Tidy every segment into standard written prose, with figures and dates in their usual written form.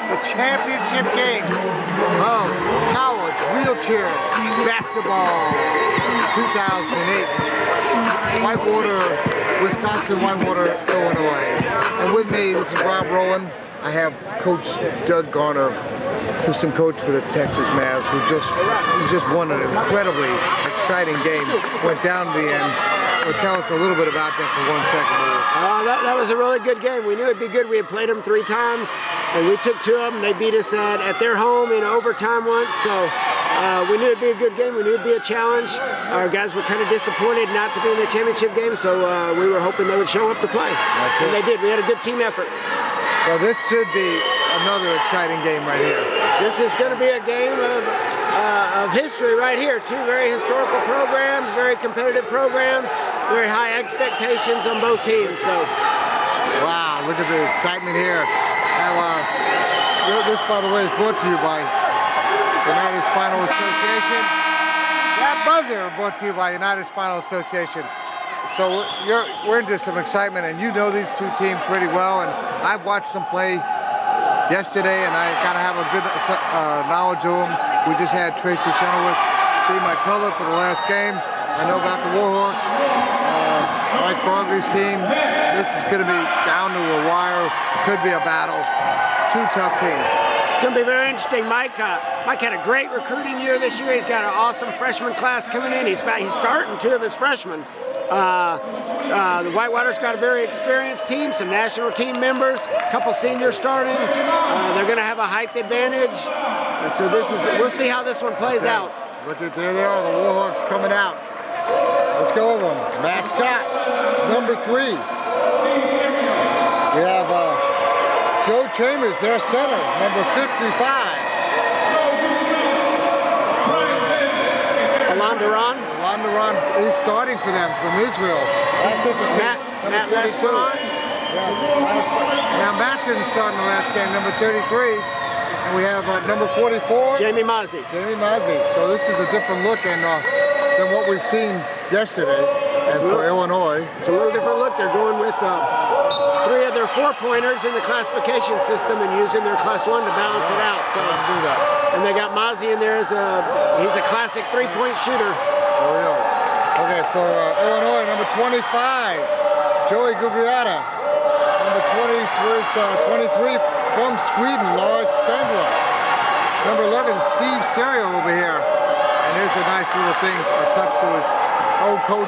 the championship game of college wheelchair basketball 2008. Whitewater, Wisconsin, Whitewater, Illinois. And with me, this is Rob Rowan. I have Coach Doug Garner, assistant coach for the Texas Mavs, who just won an incredibly exciting game. Went down to the end. Tell us a little bit about that for 1 second. That was a really good game. We knew it'd be good. We had played them 3 times, and we took 2 of them. They beat us at their home in overtime once, so we knew it'd be a good game. We knew it'd be a challenge. Our guys were kind of disappointed not to be in the championship game, so we were hoping they would show up to play. And they did. We had a good team effort. Well, this should be another exciting game right here. This is going to be a game of history right here. 2 very historical programs, very competitive programs, very high expectations on both teams. So, wow, look at the excitement here. Now, this, by the way, is brought to you by United Spinal Association. That buzzer brought to you by United Spinal Association. So we're into some excitement, and you know these 2 teams pretty well, and I've watched them play yesterday, and I kind of have a good knowledge of them. We just had Tracy Chenoweth be my color for the last game. I know about the Warhawks, Mike Frogley's team. This is going to be down to a wire. Could be a battle. 2 tough teams. It's going to be very interesting. Mike had a great recruiting year this year. He's got an awesome freshman class coming in. He's starting 2 of his freshmen. The Whitewater's got a very experienced team, some national team members, a couple seniors starting. They're going to have a height advantage. So we'll see how this one plays out. Look at there they are, the Warhawks coming out. Let's go over them. Matt Scott, number 3. We have Joe Chambers, their center, number 55. Alondaron, he's starting for them from Israel. That's interesting. Matt 22. Yeah. Now Matt didn't start in the last game, number 33. And we have number 44. Jamie Mazzi. So this is a different look than what we've seen yesterday. And for Illinois, it's a little different look. They're going with 3 of their 4-pointers in the classification system and using their class 1 to balance it out. So do that. And they got Mazzi in there he's a classic 3-point shooter. There we go. Okay, for Illinois, number 25, Joey Gugliotta. Number 23 from Sweden, Lars Spengler. Number 11, Steve Serio over here. And here's a nice little thing, a touch to his old coach.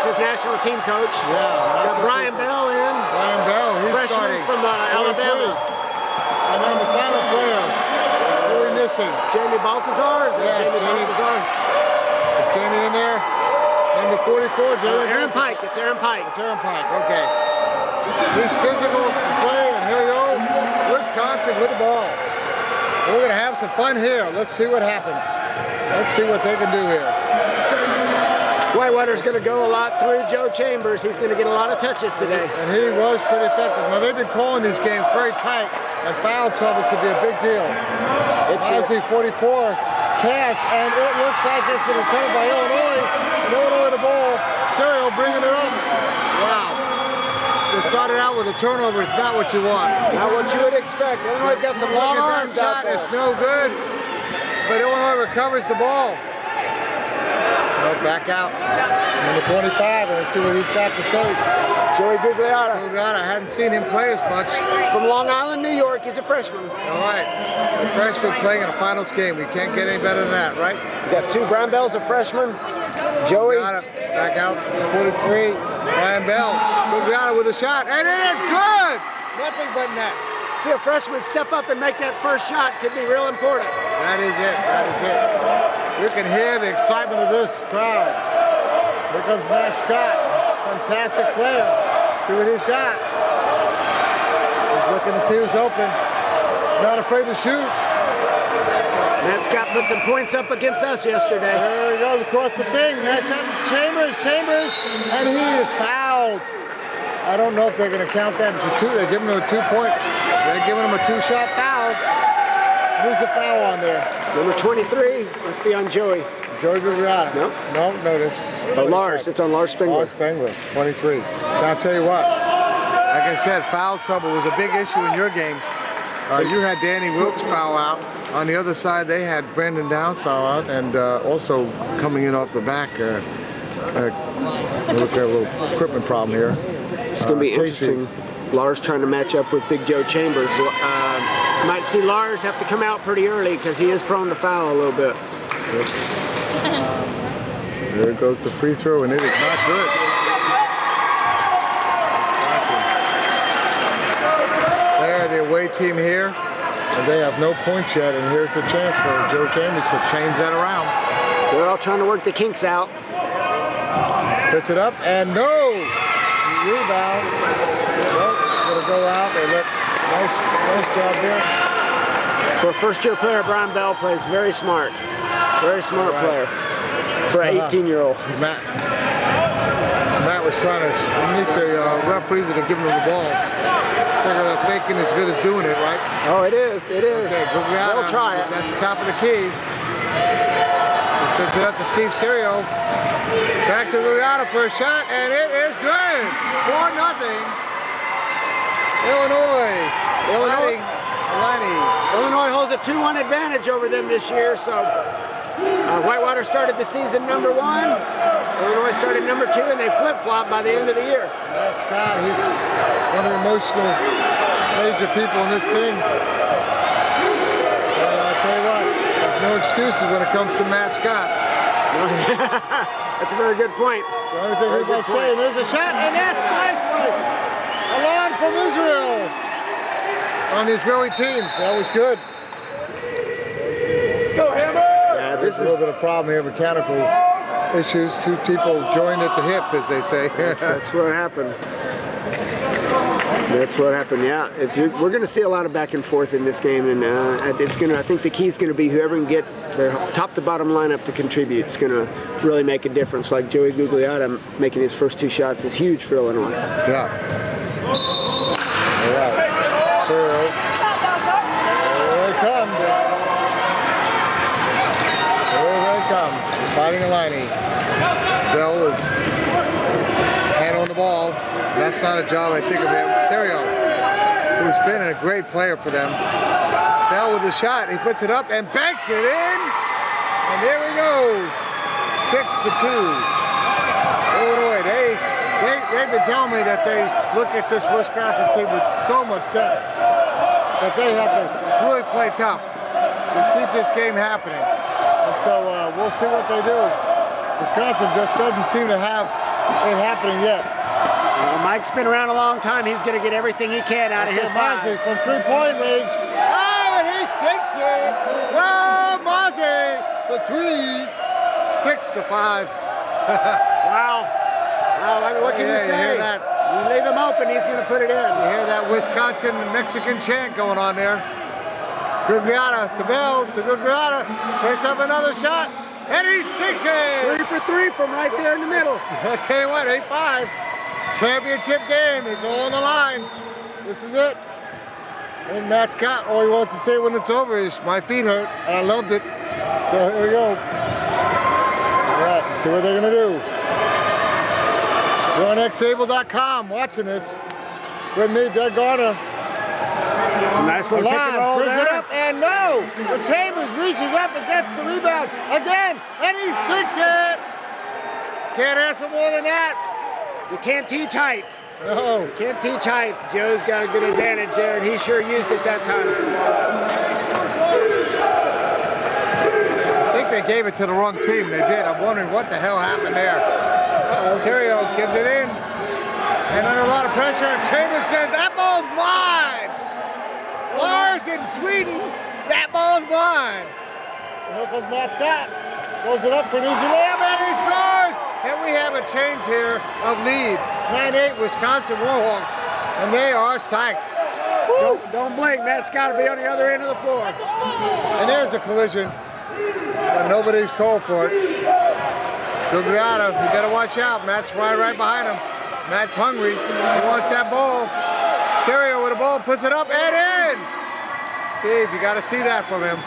This is national team coach. Yeah. Got Brian Bell in. He's freshman starting. from Alabama. And then the final player, who are we missing? Jamie Baltazar. Jamie Baltazar? Is Jamie in there? Number 44, Jamie. Aaron Pike. It's Aaron Pike. Okay. He's physical to play, and here we go. Wisconsin with the ball. We're going to have some fun here. Let's see what happens. Let's see what they can do here. Whitewater's going to go a lot through Joe Chambers. He's going to get a lot of touches today. And he was pretty effective. Now, they've been calling these games very tight, and foul trouble could be a big deal. It's Ozzy 44 pass, and it looks like it's been recovered by Illinois. And Illinois the ball. Serio bringing it up. Wow. They started out with a turnover. It's not what you want. Not what you would expect. Illinois got some long arms out there. It's no good. But Illinois recovers the ball. Back out. Number 25. Let's see what he's got to say. Joey Gugliotta. I hadn't seen him play as much. From Long Island, New York. He's a freshman. All right. A freshman playing in a finals game. We can't get any better than that, right? We got 2. Brian Bell's a freshman. Joey. Back out. 43. Brian Bell. Gugliotta with a shot. And it is good! Nothing but net. See a freshman step up and make that first shot could be real important. That is it. You can hear the excitement of this crowd. Here comes Matt Scott. Fantastic player. See what he's got. He's looking to see who's open. Not afraid to shoot. Matt Scott put some points up against us yesterday. There he goes across the thing. Nice shot. Chambers, and he is fouled. I don't know if they're going to count that as a 2. They're giving him a 2-point. They're giving him a 2-shot foul. Who's the foul on there? Number 23. Must be on Joey. Joey Gugliotta. No, this. Oh, Lars. It's on Lars Spengler. Lars Spengler, 23. Now, I'll tell you what. Like I said, foul trouble was a big issue in your game. You had Danny Wilkes foul out. On the other side, they had Brandon Downs foul out, and also coming in off the back. Look at a little equipment problem here. It's going to be interesting. Lars trying to match up with Big Joe Chambers. Might see Lars have to come out pretty early because he is prone to foul a little bit. Yep. There goes the free throw, and it is not good. They are the away team here, and they have no points yet, and here's a chance for Joe Chambers to change that around. They're all trying to work the kinks out. Puts it up, and no! Rebound. Well, it's going to go out. They look nice job there. For a first-year player, Brian Bell plays very smart. Very smart player for an 18-year-old. Matt was trying to meet the referees and give him the ball. Figure that faking is as good as doing it, right? Oh, it is. It is. Okay, They'll try it. At the top of the key. He puts it up to Steve Serio. Back to Gugliotta for a shot, and it is good. 4-0. Illinois. Illinois holds a 2-1 advantage over them this year. So Whitewater started the season number 1. Illinois started number 2, and they flip-flop by the end of the year. Matt Scott, he's one of the emotional major people in this thing. And I'll tell you what, there's no excuses when it comes to Matt Scott. That's a very good point. The only thing we might say, and there's a shot, and that's nice play. Alon from Israel on the Israeli team. That was good. Go Hammer! Yeah, There's a little bit of problem here, mechanical issues. Two people joined at the hip, as they say. That's what happened. That's what happened. Yeah, we're going to see a lot of back and forth in this game, and it's going to. I think the key is going to be whoever can get their top to bottom lineup to contribute. It's going to really make a difference. Like Joey Gugliotta making his first 2 shots is huge for Illinois. Yeah. All right. So here they come. Here they come. They're fighting Alani. Bell is hand on the ball. That's not a job, I think, of him. Serio, who's been a great player for them. Bell with the shot. He puts it up and banks it in. And there we go. 6-2. Illinois, they've been telling me that they look at this Wisconsin team with so much depth that they have to really play tough to keep this game happening. And so we'll see what they do. Wisconsin just doesn't seem to have it happening yet. Well, Mike's been around a long time. He's going to get everything he can out of his Mozzie from 3-point range. Oh, and he sinks it. Well, Mozzie for 3. 6-5. Wow. Wow, I mean, what can you say? You hear that? You leave him open, he's going to put it in. You hear that Wisconsin-Mexican chant going on there. Gugliotta to Bell, to Gugliotta. Picks up another shot, and he sinks it. 3 for 3 from right there in the middle. I'll tell you what, 8-5. Championship game, it's all on the line. This is it. And Matt Scott, all he wants to say when it's over is, my feet hurt, and I loved it. So here we go. All right, let's see what they're gonna do. You're on xable.com watching this. With me, Doug Garner. It's a nice little pick and roll brings there. it up, and no! The Chambers reaches up and gets the rebound again, and he sinks it! Can't ask for more than that. You can't teach height. No. Can't teach height. Joe's got a good advantage there, and he sure used it that time. I think they gave it to the wrong team. They did. I'm wondering what the hell happened there. Serio gives it in, and under a lot of pressure, Chambers says, that ball's mine! Lars in Sweden, that ball's mine! And here comes Matt Scott. Goes it up for an easy layup, and he scores! And we have a change here of lead. 9-8 Wisconsin Warhawks, and they are psyched. Don't blink, Matt's got to be on the other end of the floor. And there's a collision, but nobody's called for it. Gugliotta, you better watch out. Matt's right behind him. Matt's hungry. He wants that ball. Serio with the ball, puts it up and in. Steve, you got to see that from him.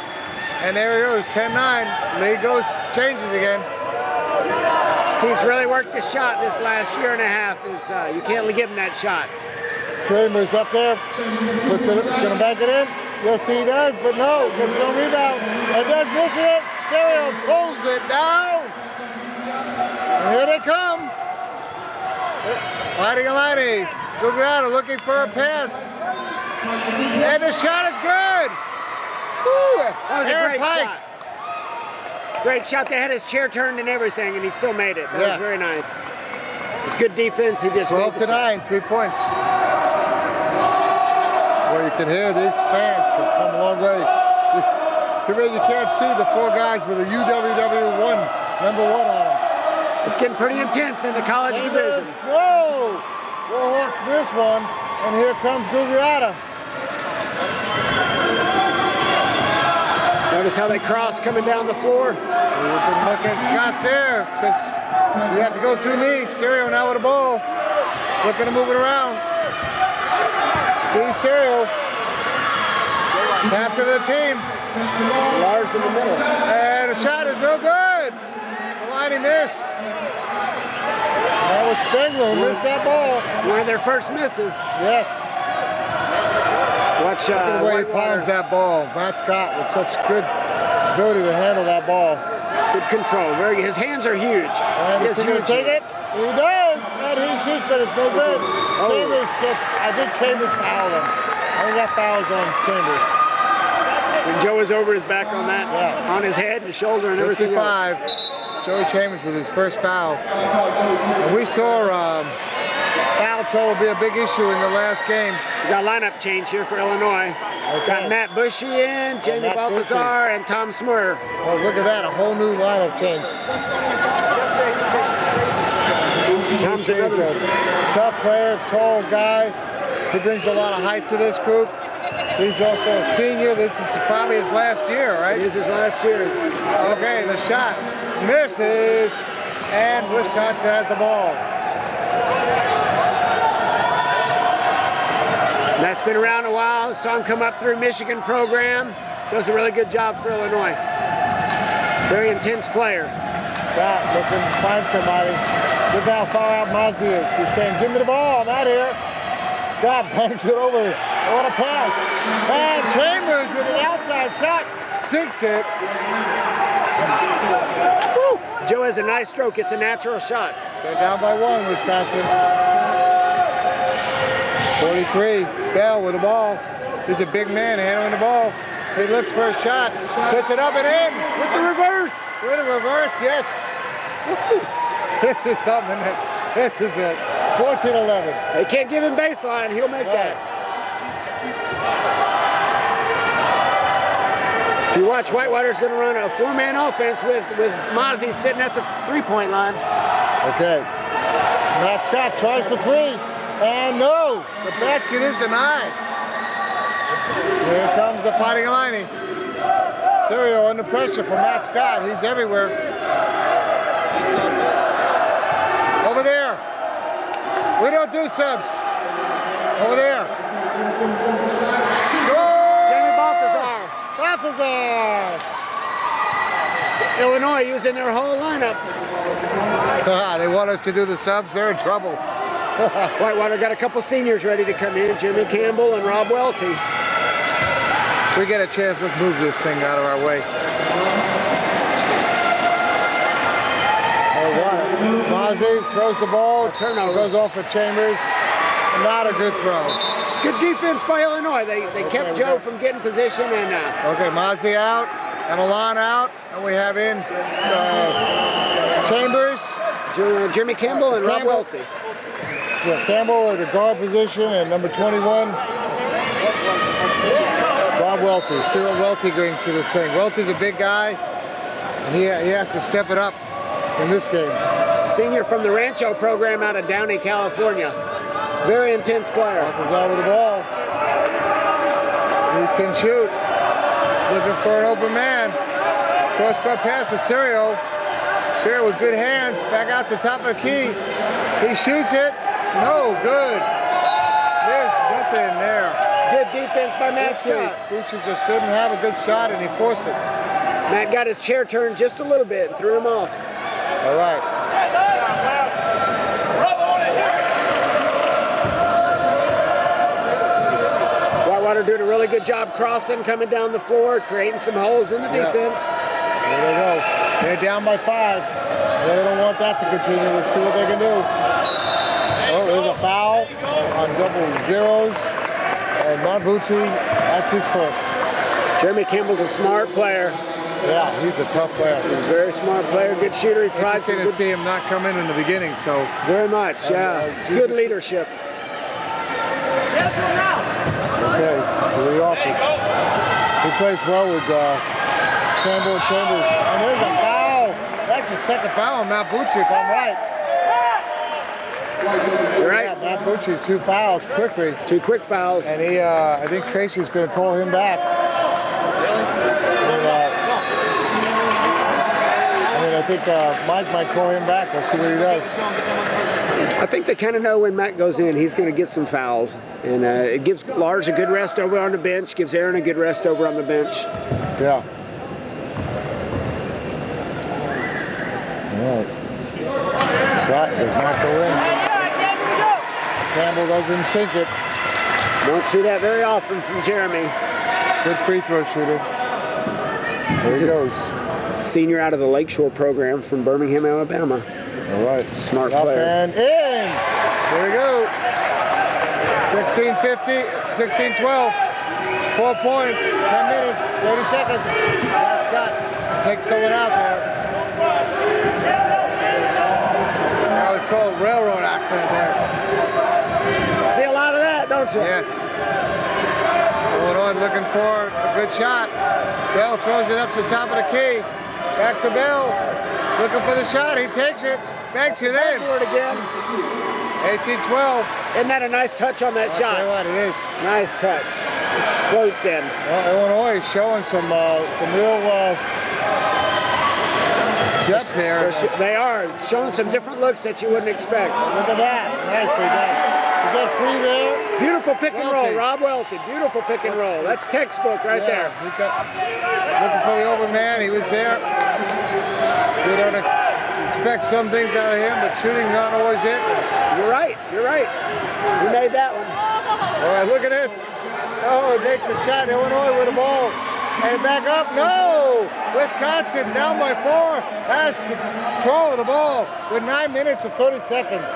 And there he goes, 10-9. Lead goes, changes again. Steve's really worked the shot this last year and a half. You can't give him that shot. Chambers up there, puts it, going to bank it in. Yes, he does, but no, gets no rebound. And does miss it. Stereo pulls it down. And here they come. Fighting Illini. Gugliotta looking for a pass. And the shot is good. Woo. That was a Aaron great Pike. shot. Great shot. They had his chair turned and everything, and he still made it. That was very nice. It was good defense. He just 12 to 9, 3 points. Well, you can hear these fans have come a long way. Too bad you can't see the 4 guys with a UWW1, number 1 on them. It's getting pretty intense in the college division. Whoa! Warhawks miss one, and here comes Gugliotta. Notice how they cross coming down the floor. We've been looking at Scott's there. Just you have to go through me. Stereo now with the ball. Looking to move it around. Steve Stereo. Captain of the team. Lars in the middle. And the shot is no good. The line he missed. That was Spengler who missed that ball. One of their first misses. Yes. Watch Look at the way he palms that ball. Matt Scott with such good ability to handle that ball. Good control. His hands are huge. And is he going to take it? He does. And he shoots, but it's no good. Chambers gets, I think Chambers fouled him. I think that fouls on Chambers. And Joe was over his back on that, on his head and shoulder and everything 55. Joey Chambers with his first foul. And we saw foul trouble be a big issue in the last game. We got lineup change here for Illinois. Got Matt Bushy in, Jamie Balthazar, and Tom Smurr. Well, look at that, a whole new lineup change. Tom's a tough player, tall guy. He brings a lot of height to this group. He's also a senior. This is probably his last year, right? It is his last year. Okay, the shot misses, and Wisconsin has the ball. That's been around a while. Saw him come up through Michigan program. Does a really good job for Illinois. Very intense player. Scott looking to find somebody. Look how far out Mozzie is. He's saying, give me the ball, I'm out here. Scott banks it over. What a pass. And Chambers with an outside shot. Sinks it. Woo. Joe has a nice stroke. It's a natural shot. They're down by 1, Wisconsin. 43, Bell with the ball. He's a big man handling the ball. He looks for a shot, puts it up and in. With the reverse. With a reverse, yes. This is something this is it. 14-11. They can't give him baseline, he'll make that. If you watch, Whitewater's gonna run a 4-man offense with Mozzie sitting at the 3-point line. Okay. Matt Scott tries for 3. And no, the basket is denied. Here comes the Fighting Illini. Serio under pressure from Matt Scott. He's everywhere. Over there. We don't do subs. Over there. Score! Jamie Balthazar. Balthazar. Illinois using their whole lineup. They want us to do the subs. They're in trouble. Whitewater got a couple seniors ready to come in, Jimmy Campbell and Rob Welty. We get a chance, let's move this thing out of our way. Mozzie throws the ball, turnover goes off for Chambers. Not a good throw. Good defense by Illinois. They kept Joe from getting position and. Okay, Mozzie out and Alon out, and we have in Chambers, Jimmy Campbell and Rob Welty. Yeah, Campbell at the guard position and number 21. Rob Welty. See what Welty brings to this thing. Welty's a big guy, and he has to step it up in this game. Senior from the Rancho program out of Downey, California. Very intense player. Balthazar with the ball. He can shoot. Looking for an open man. Cross-court pass to Serio. Serio with good hands. Back out to top of the key. He shoots it. No good. There's nothing there. Good defense by Matt Scott. Bucci just couldn't have a good shot, and he forced it. Matt got his chair turned just a little bit and threw him off. All right. Whitewater doing a really good job crossing, coming down the floor, creating some holes in the defense. There they go. They're down by 5. They don't want that to continue. Let's see what they can do. Oh, there's a foul on double zeros. And Mabuchi, that's his first. Jeremy Campbell's a smart player. Yeah, he's a tough player. He's a very smart player, good shooter. He provides Interesting to see him not come in the beginning, so. Very much, yeah. Good leadership. Okay, so the office. He plays well with Campbell and Chambers. And there's a foul. That's the second foul on Mabuchi, if I'm right. You're right. Yeah, Mabuchi's 2 fouls quickly. 2 quick fouls. And he, I think Tracy's going to call him back. I think Mike might call him back. We'll see what he does. I think they kind of know when Matt goes in, he's going to get some fouls. And it gives Lars a good rest over on the bench, gives Aaron a good rest over on the bench. Yeah. All right. Shot does not go in. Campbell doesn't sink it. Don't see that very often from Jeremy. Good free throw shooter. There he goes. Senior out of the Lakeshore program from Birmingham, Alabama. All right. Smart Up player. and in. There we go. 16:50, 16:12. 4 points, 10 minutes, 30 seconds. Matt Scott takes someone out there. That was called railroad accident there. See a lot of that, don't you? Yes. Illinois looking for a good shot. Bell throws it up to the top of the key. Back to Bell. Looking for the shot. He takes it. Banks it in. Forward again. 18-12. Isn't that a nice touch on that shot? I'll tell you what, it is. Nice touch. Just floats in. Well, Illinois is showing some real depth here. They are showing some different looks that you wouldn't expect. Look at that. Nicely done. You got free there. Beautiful pick and roll, Welty. Rob Welty. Beautiful pick and roll. That's textbook right there. He got looking for the open man. He was there. We don't expect some things out of him, but shooting not always it. You're right. You're right. He made that one. All right, look at this. Oh, it makes a shot. Illinois with the ball. And back up. No! Wisconsin down by 4 has control of the ball with 9 minutes and 30 seconds.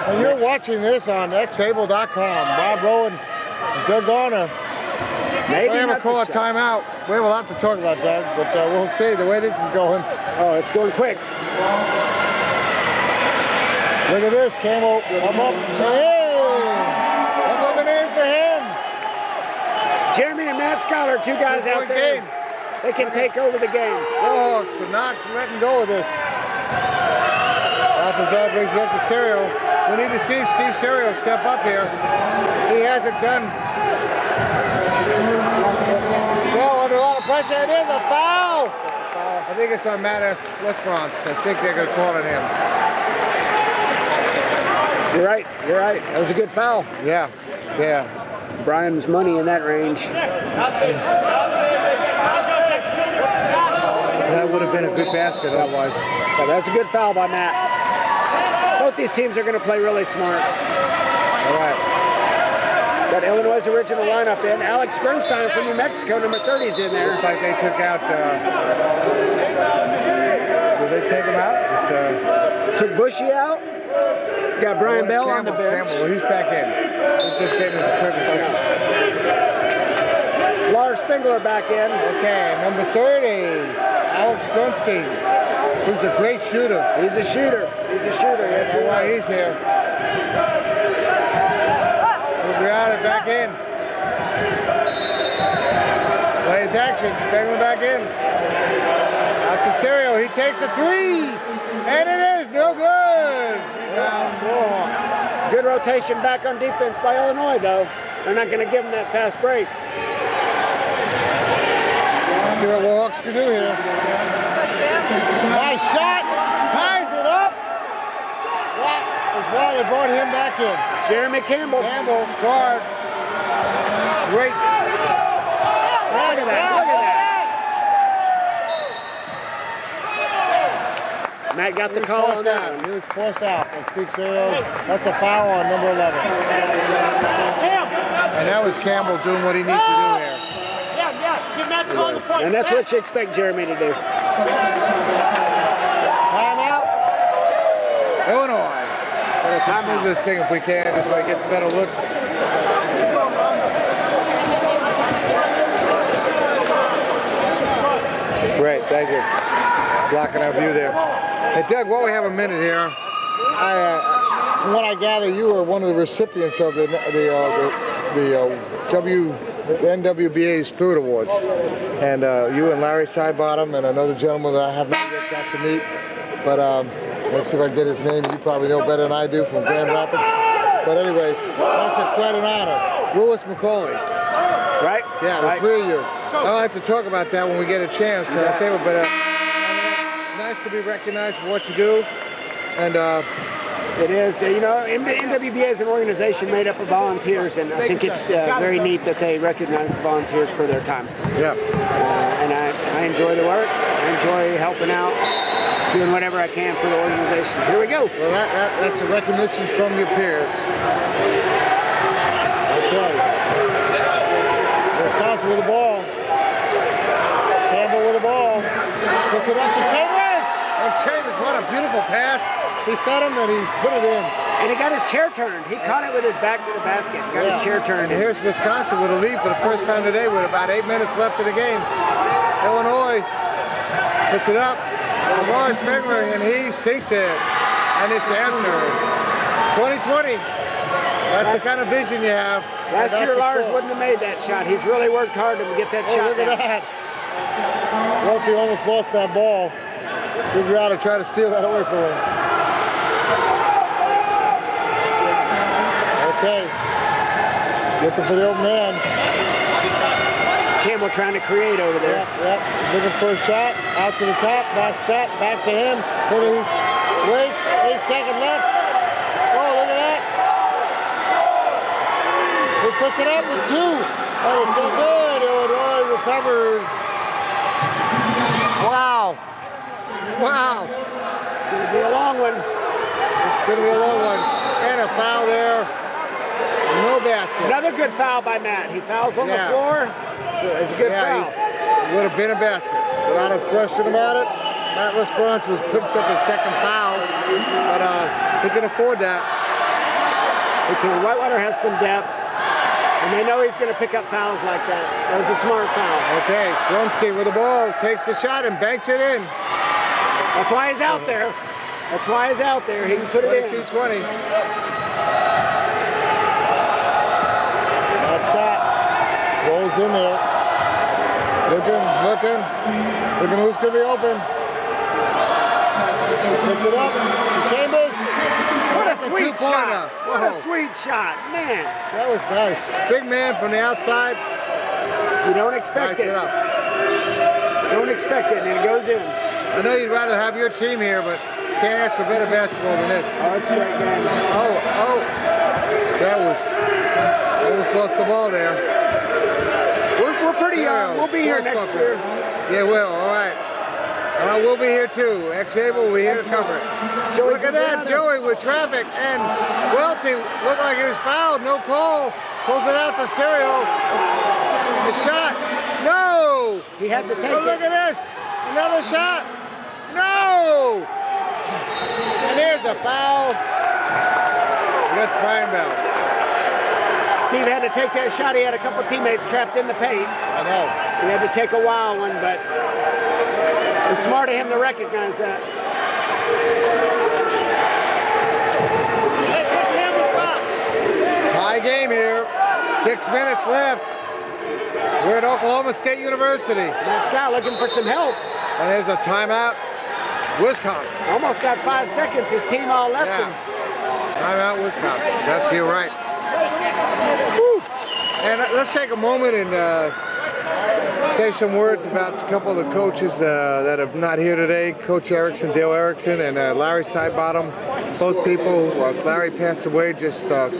And you're watching this on xable.com. Bob Rowan, Doug Garner. Maybe We have a not call the a shot. timeout. We have a lot to talk about, Doug, but we'll see the way this is going. Oh, it's going quick. Look at this, Campbell. Up and in. Up and in for him. Jeremy and Matt Scott are 2 guys out there. Game. They can take over the game. Warhawks are not letting go of this. Balthazar brings it up to Serio. We need to see Steve Serio step up here. He hasn't done. Well, under a lot of pressure, it is a foul. I think it's on Matt Westbronce. I think they're going to call it on him. You're right. You're right. That was a good foul. Yeah, yeah. Brian's money in that range. That would have been a good basket otherwise. But that's a good foul by Matt. Both these teams are going to play really smart. All right. Got Illinois' original lineup in. Alex Gernstein from New Mexico, number 30 is in there. Looks like they took out. Did they take him out? Took Bushy out. Got Brian Bell on the bench. Campbell, he's back in. He's just getting his equipment fixed. Lars Spengler back in. Okay, number 30, Alex Grunstein, who's a great shooter. He's a shooter. He's a shooter. Yes, That's why he's here. We'll back in. Plays action. Spengler back in. Out to Serio. He takes a 3. And it is no good. Warhawks. Good rotation back on defense by Illinois, though. They're not going to give him that fast break. See what Warhawks can do here. Nice shot. Ties it up. That is why they brought him back in. Jeremy Campbell. Campbell, guard. Great. Look at that. Look at that. Matt got the call on that. He was forced out by Steve Serio. That's a foul on number 11. And that was Campbell doing what he needs to do here. Give Matt the ball in the front. And that's what you expect Jeremy to do. Timeout. Illinois. Let's move this thing if we can, just so I get better looks. Great, thank you. Blocking our view there. Hey, Doug, while we have a minute here, from what I gather, you were one of the recipients of the NWBA Spirit Awards, and you and Larry Sidebottom and another gentleman that I have not yet got to meet, but let's see if I can get his name. You probably know better than I do from Grand Rapids. But anyway, that's quite an honor. Willis McCauley. Right? Yeah, the three of you. I'll have to talk about that when we get a chance. But it's nice to be recognized for what you do. And it is. NWBA is an organization made up of volunteers, and I think it's very neat that they recognize the volunteers for their time. Yeah. And I enjoy the work. I enjoy helping out, doing whatever I can for the organization. Here we go. Well, that's a recognition from your peers. Okay. Wisconsin with the ball. Campbell with the ball. Puts it up to Chambers. And Chambers, what a beautiful pass. He fed him and he put it in. And he got his chair turned. He caught it with his back to the basket. Got his chair turned. And here's Wisconsin with a lead for the first time today with about 8 minutes left in the game. Illinois puts it up to Lars Spengler, and he sinks it. And it's answered. 2020. That's the kind of vision you have. Last year, Lars wouldn't have made that shot. He's really worked hard to get that shot. Look at that. Welty almost lost that ball. Figured out to try to steal that away from him. Okay. Looking for the open man. Campbell trying to create over there. Yep. Looking for a shot. Out to the top. Back Scott. Back to him. Then he waits. 8 seconds left. Oh, look at that. He puts it up with 2. That is so good. Illinois recovers. Wow. Wow. It's going to be a long one. It's going to be a long one. And a foul there. No basket. Another good foul by Matt. He fouls on the floor. So it's a good foul. It would have been a basket. Without a question about it. Matt Lesperance picks up his second foul. But he can afford that. He can. Whitewater has some depth. And they know he's going to pick up fouls like that. That was a smart foul. Okay, Grunstein with the ball, takes the shot and banks it in. That's why he's out there. That's why he's out there. He can put it in. 22-20. Matt Scott rolls in there. Looking who's going to be open. Puts it up to Chambers. What a sweet shot. What a sweet shot, man. That was nice. Big man from the outside. You don't expect it. Don't expect it, and it goes in. I know you'd rather have your team here, but can't ask for better basketball than this. Oh, it's a great game. Oh. That was lost the ball there. We're pretty young. We'll be here next year. Yeah, we'll. All right. We'll be here too. Ex-Able will be here to cover it. Look at that, Joey with traffic, and Welty looked like he was fouled. No call. Pulls it out to Serial. The shot. No. He had to take it. Look at this. Another shot. No. And there's a foul against Brian Bell. Steve had to take that shot. He had a couple teammates trapped in the paint. I know. He had to take a wild one, but it was smart of him to recognize that. Tie game here. 6 minutes left. We're at Oklahoma State University. Matt Scott looking for some help. And there's a timeout. Wisconsin. Almost got 5 seconds. His team all left him. Timeout, Wisconsin. That's you right. Woo. And let's take a moment and say some words about a couple of the coaches that are not here today. Coach Erickson, Dale Erickson, and Larry Sidebottom. Both people. Larry passed away just a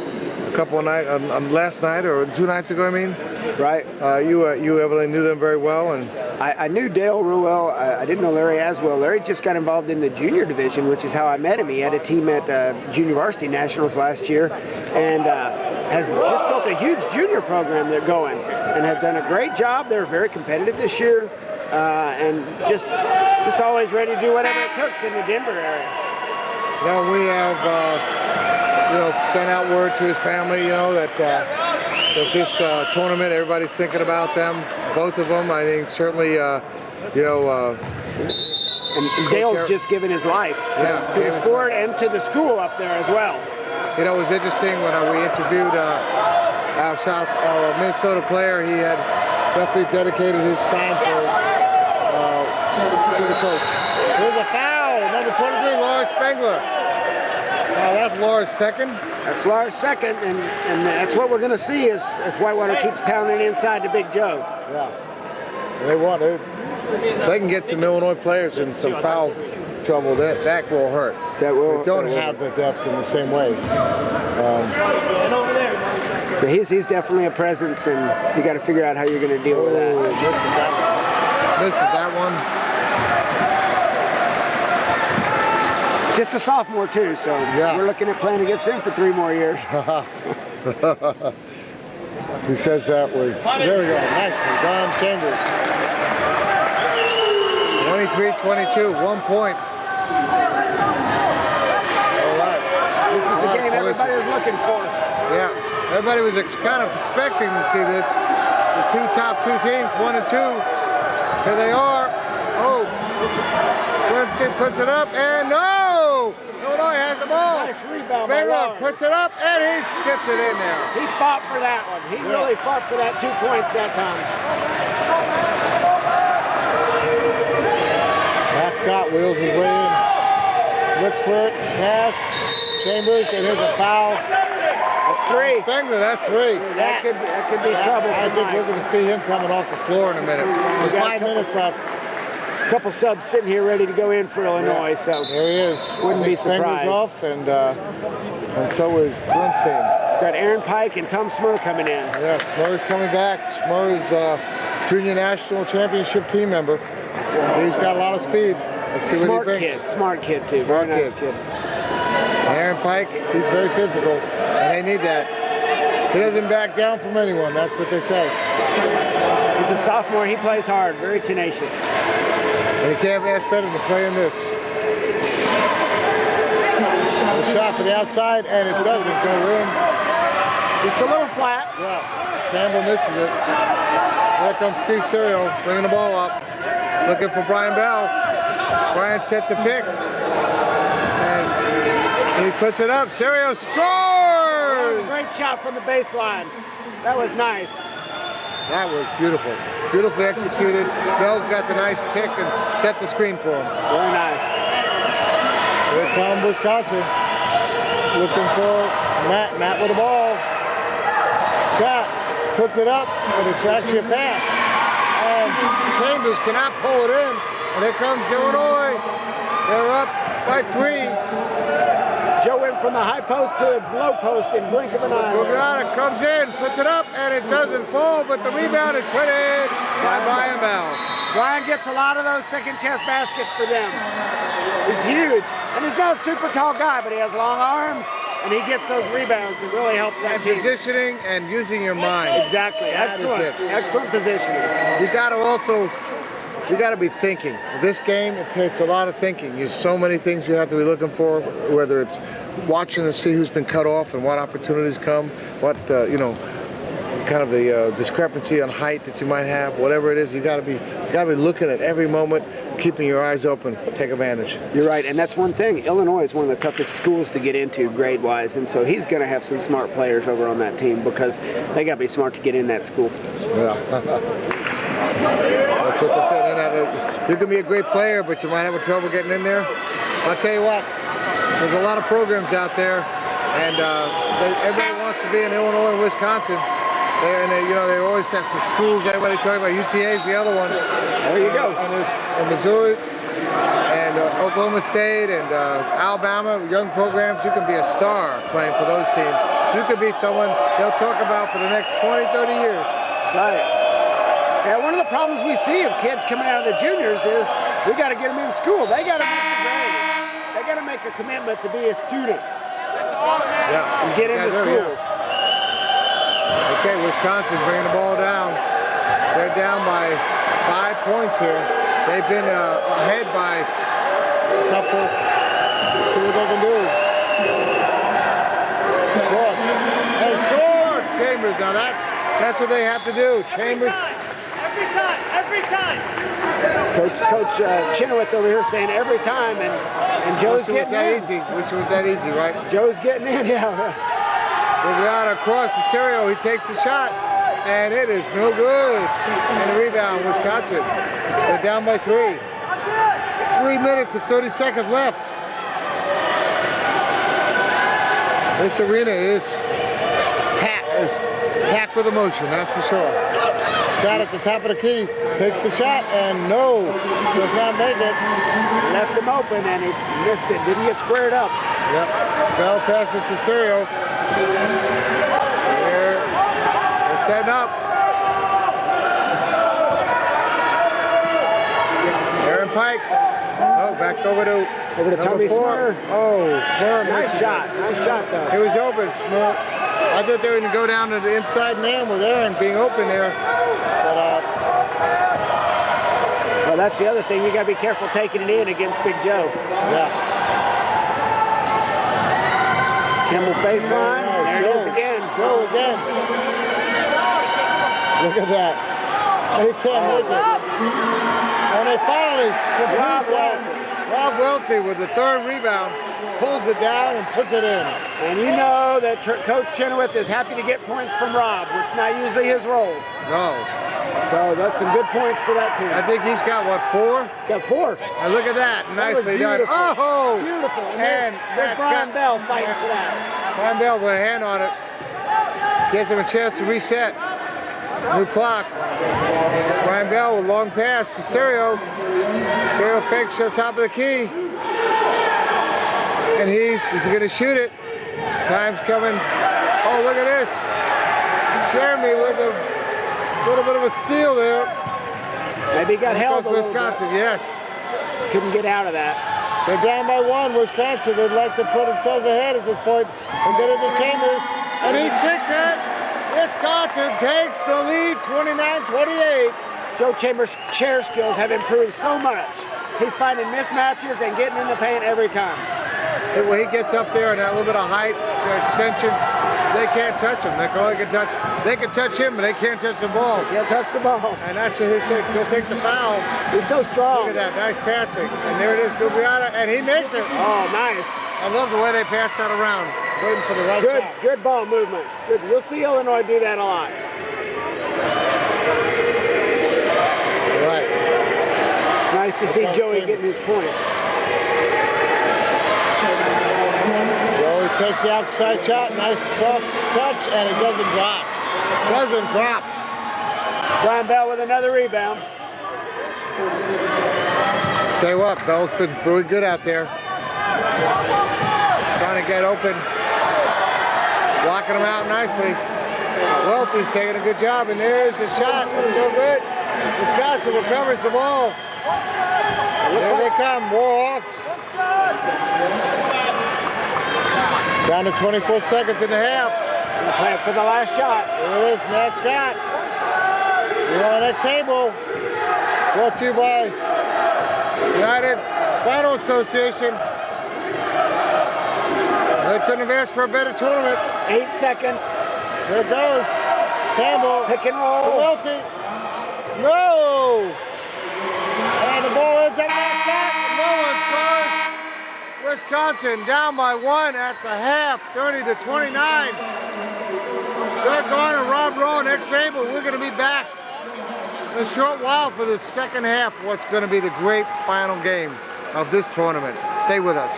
couple of nights, last night or 2 nights ago. I mean. Right. You evidently knew them very well, and I knew Dale real well. I didn't know Larry as well. Larry just got involved in the junior division, which is how I met him. He had a team at Junior Varsity Nationals last year, and has just built a huge junior program they're going and have done a great job. They're very competitive this year and just always ready to do whatever it takes in the Denver area. Now we have, sent out word to his family, that this tournament, everybody's thinking about them, both of them. I think certainly, And Dale's just given his life to the sport and to the school up there as well. It was interesting when we interviewed our Minnesota player. He had definitely dedicated his time to the coach. Here's a foul, number 23, Laura Spengler. That's Laura's second. That's Laura's second, and that's what we're going to see is if Whitewater keeps pounding inside to Big Joe. Yeah, they want it. They can get some Illinois players in some foul trouble. That will hurt. They don't have the depth in the same way. But he's definitely a presence, and you got to figure out how you're going to deal with that. This is that one. Just a sophomore too, so we're looking at playing against him for 3 more years. He says that with, there we go, nicely done, Chambers. 23-22, 1 point. All right. This is the game everybody was looking for. Yeah, everybody was kind of expecting to see this. The top two teams, 1 and 2. Here they are. Oh, Princeton puts it up, and no! Illinois has the ball. Nice rebound. Spengler puts it up, and he shits it in there. He fought for that one. He really fought for that 2 points that time. Matt Scott wheels his way in. Looks for it, pass, Chambers, and here's a foul. That's 3. Spengler, that's 3. That could be trouble. I think we're going to see him coming off the floor in a minute. With 5 minutes left. A couple subs sitting here ready to go in for Illinois, so there he is. Wouldn't be surprised. Off, and so is Bernstein. Got Aaron Pike and Tom Smurr coming in. Yes, Smurr's coming back. Smurr is junior national championship team member. He's got a lot of speed. Let's see what he brings. Smart kid too. Very nice kid. Aaron Pike, he's very physical, and they need that. He doesn't back down from anyone. That's what they say. He's a sophomore. He plays hard. Very tenacious. And you can't ask better than playing this. The shot for the outside, and it doesn't go in. Just a little flat. Yeah, Campbell misses it. There comes Steve Serio, bringing the ball up. Looking for Brian Bell. Brian sets a pick. And he puts it up. Serio scores! That was a great shot from the baseline. That was nice. That was beautiful. Beautifully executed. Bell got the nice pick and set the screen for him. Very nice. Here comes Wisconsin. Looking for Matt. Matt with the ball. Scott puts it up, but it's actually a pass. And Chambers cannot pull it in. And here comes Illinois. They're up by 3. Joe went from the high post to the low post in blink of an eye. Gugliotta comes in, puts it up, and it doesn't fall, but the rebound is put in by Brian Bell. Brian gets a lot of those second chest baskets for them. He's huge, and he's not a super tall guy, but he has long arms, and he gets those rebounds and really helps that team. Positioning and using your mind. Exactly, excellent, excellent positioning. You got to be thinking. This game, it takes a lot of thinking. There's so many things you have to be looking for, whether it's watching to see who's been cut off and what opportunities come, what, kind of the discrepancy on height that you might have, whatever it is, you got to be looking at every moment, keeping your eyes open, take advantage. You're right, and that's one thing. Illinois is one of the toughest schools to get into grade-wise, and so he's going to have some smart players over on that team because they got to be smart to get in that school. Yeah. That's what they said. You can be a great player, but you might have trouble getting in there. I'll tell you what, there's a lot of programs out there, and everybody wants to be in Illinois and Wisconsin. They always have the schools. Everybody talking about UTA is the other one. There you go. And Missouri and Oklahoma State and Alabama, young programs. You can be a star playing for those teams. You could be someone they'll talk about for the next 20, 30 years. That's right. Yeah, one of the problems we see of kids coming out of the juniors is we got to get them in school. They got to make the grade. They got to make a commitment to be a student. And get into schools. Okay, Wisconsin bringing the ball down. They're down by 5 points here. They've been ahead by a couple. Let's see what they can do. Cross and score! Chambers. Now that's what they have to do. Chambers. Every time. Coach Chenoweth over here saying every time, and Joe's getting in. Which was that easy, right? Joe's getting in, yeah. Without across the Serio, he takes the shot, and it is no good. And a rebound, Wisconsin. They're down by 3. 3 minutes and 30 seconds left. This arena is packed with emotion, that's for sure. Scott at the top of the key takes the shot, and no, does not make it. Left him open, and he missed it. Didn't get squared up. Yep. Bell passes it to Serio. They're setting up. Aaron Pike. Oh, back over to Tommy Smurr. Oh, Smurr. Nice shot though. It was open, Smurr. I thought they were going to go down to the inside man with Aaron being open there. But, well, that's the other thing. You got to be careful taking it in against Big Joe. Yeah. Kimball baseline. There it is again. Joe again. Look at that. And he can't make it. And they finally complete that. Rob Welty with the 3rd rebound pulls it down and puts it in. And you know that Coach Chenoweth is happy to get points from Rob, which is not usually his role. No. So that's some good points for that team. I think he's got, what, 4? He's got 4. And look at that. Nicely done. Oh! Beautiful. And there's Brian Bell fighting for that. Brian Bell with a hand on it. Gives him a chance to reset. New clock. Brian Bell with a long pass to Serio. Serio fakes to the top of the key. And he's going to shoot it. Time's coming. Oh, look at this. Jeremy with a little bit of a steal there. Maybe he got held a little Wisconsin, bit. yes. Couldn't get out of that. They're down by 1. Wisconsin would like to put themselves ahead at this point and get into Chambers. And he sinks it. Wisconsin takes the lead, 29-28. Joe Chambers' chair skills have improved so much. He's finding mismatches and getting in the paint every time. When he gets up there and that little bit of height extension, they can't touch him. They can touch him, but they can't touch the ball. Can't touch the ball. And that's what he said. He'll take the foul. He's so strong. Look at that, nice passing. And there it is, Guglielmo, and he makes it. Oh, nice. I love the way they pass that around, waiting for the right shot. Good ball movement. Good. You'll see Illinois do that a lot. Right. It's nice to see Joey getting his points. Joey takes the outside shot, nice soft touch, and it doesn't drop. Brian Bell with another rebound. Tell you what, Bell's been really good out there. Trying to get open. Blocking him out nicely. Welty's taking a good job, and there's the shot. It's no good. Wisconsin recovers the ball. There they come, more Hawks. Down to 24 seconds and a half. Gonna play it for the last shot. There it is, Matt Scott. We're on that table. Brought to you by United Spinal Association. They couldn't have asked for a better tournament. 8 seconds. There it goes. Campbell. Pick and roll. Welty. No! And the ball ends up that shot. No one scores. Wisconsin down by 1 at the half, 30-29. Doug Garner, Rob Rowe, and X-Able. We're going to be back in a short while for the second half of what's going to be the great final game of this tournament. Stay with us.